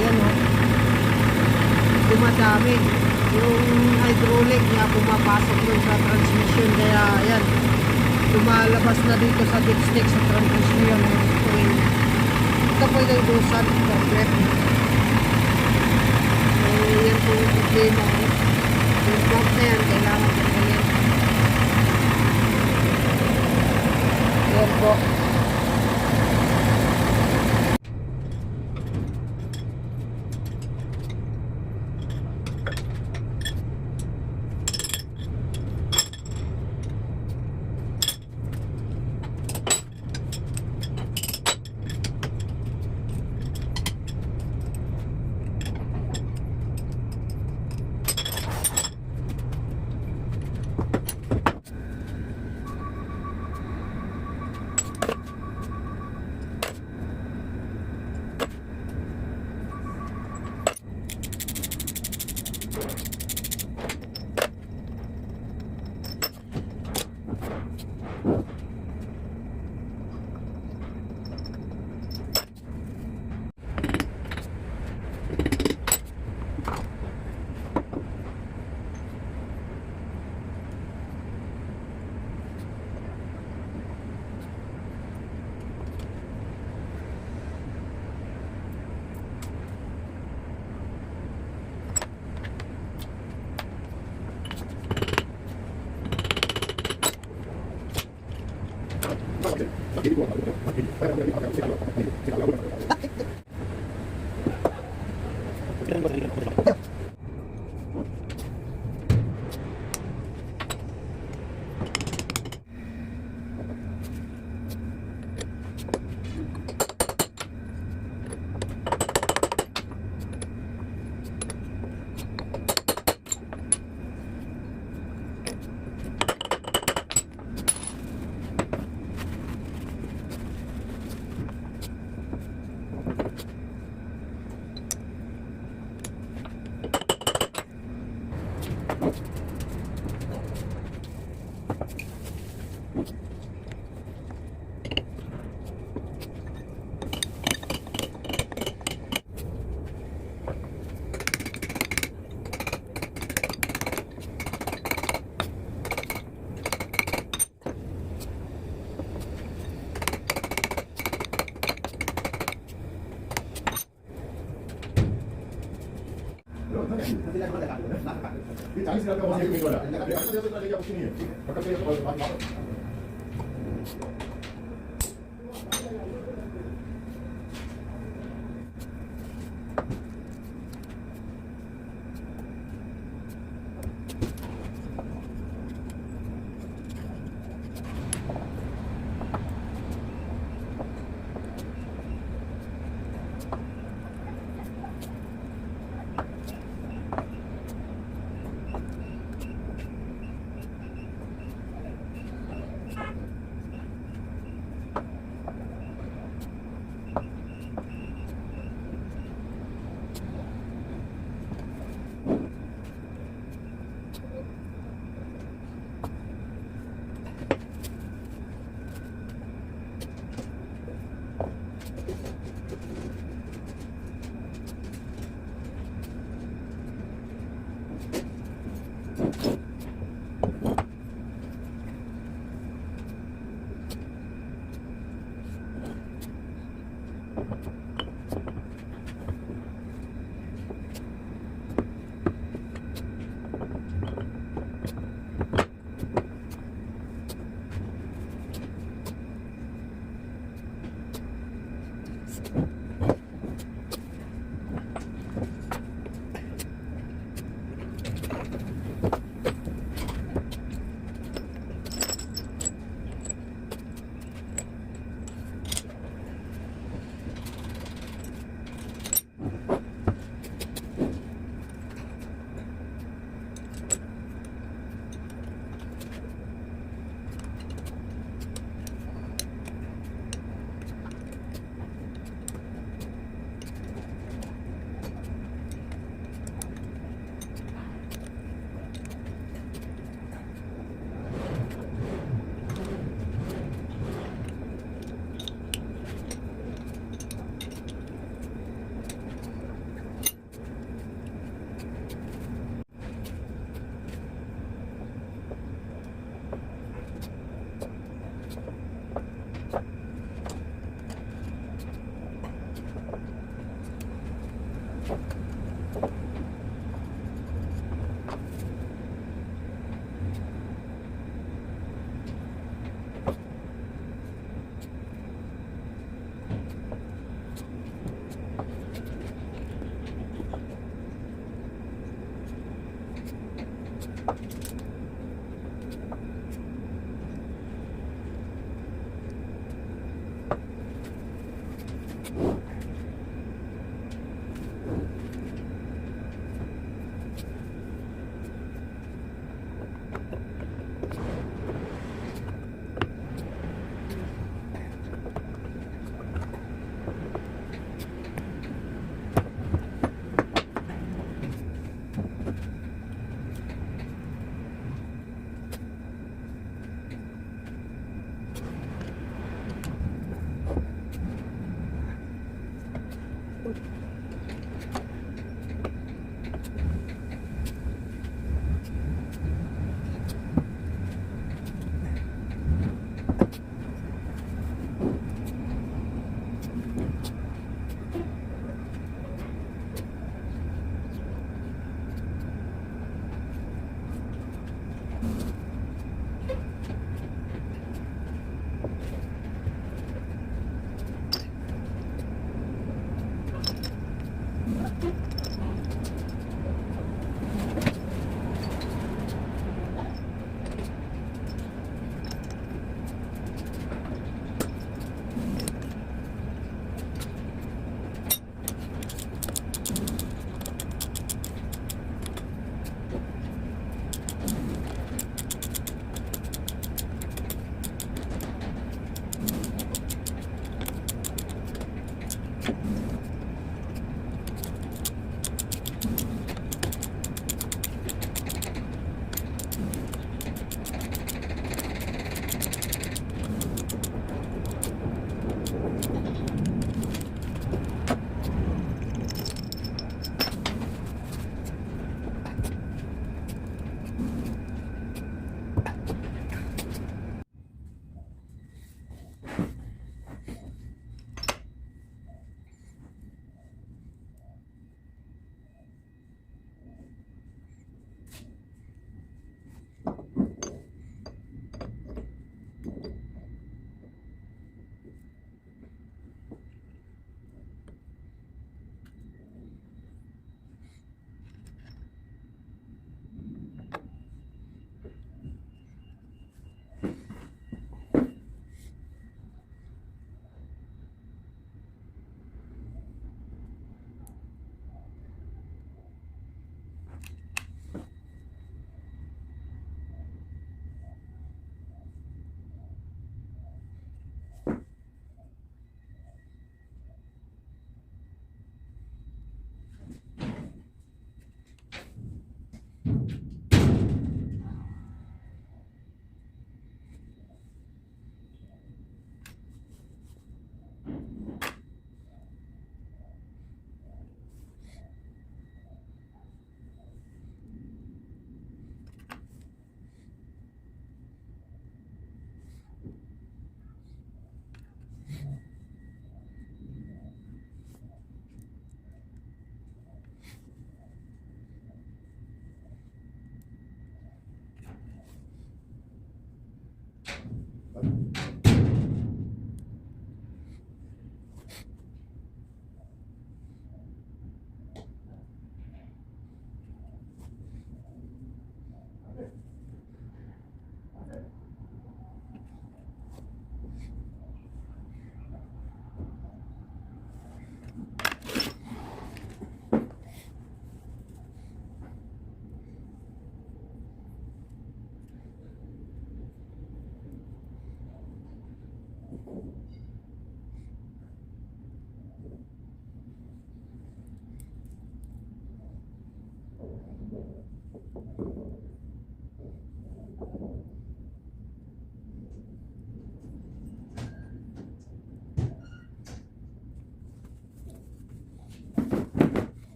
yan o, dumadami yung hydraulic niya, pumapasok dun sa transmission, kaya ayan, lumalabas na dito sa dipstick sa transmission. Ito po yung DOOSAN forklift. Yan po yung problema, yung pump na yan kailangan tanggalin. Yan po.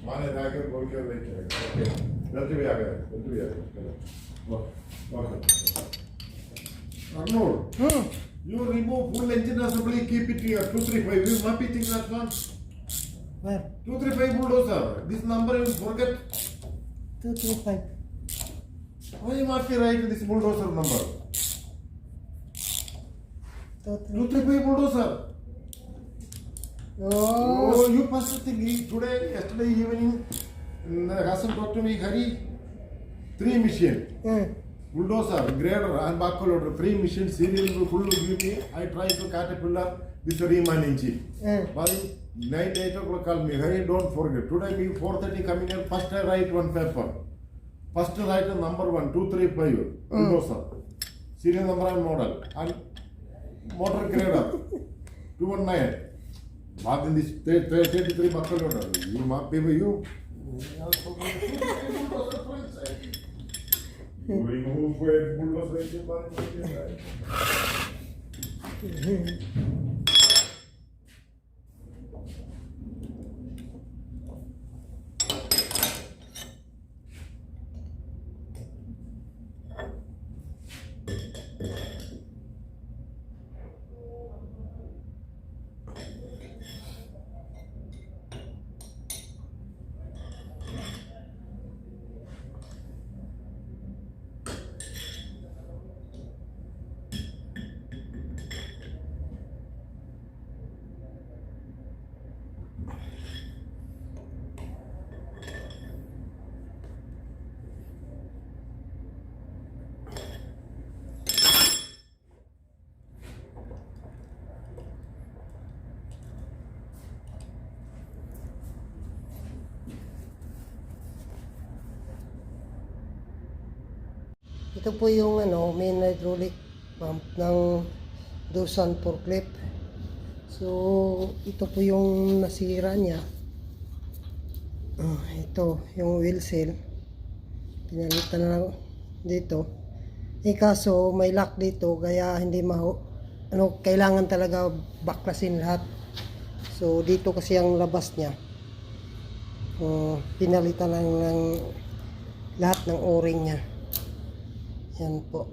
माने जाकर बोल के लेके गलती भी आ गया Arnold, you remove full engine assembly, keep it here, 235. You must be thinking that one. Where? 235 bulldozer. This number you forget. 235. Why you must write this bulldozer number? 235 bulldozer. Oh, you must think yesterday evening, Hassan talked to me, Hari, 3 machine. Bulldozer, grader and backhoe loader, 3 machines, serial full give me. I tried to caterpillar this remanaging. By night 8 o'clock call me, Hari, don't forget. Today me 4:30 coming in, first I write one paper. First I write number 1, 235, bulldozer. Serial number and model. And motor grader, 219. But in this 33 backhoe loader, you must pay you. You remove bulldozer engine by Ito po yung main hydraulic pump ng DOOSAN forklift. So, ito po yung nasira niya. Ito, yung wheel seal. Pinalitan na dito. Kaso may lock dito kaya hindi kailangan talaga baklasin lahat. So, dito kasi ang labas niya. Pinalitan lang ng lahat ng o-ring niya. Yan po.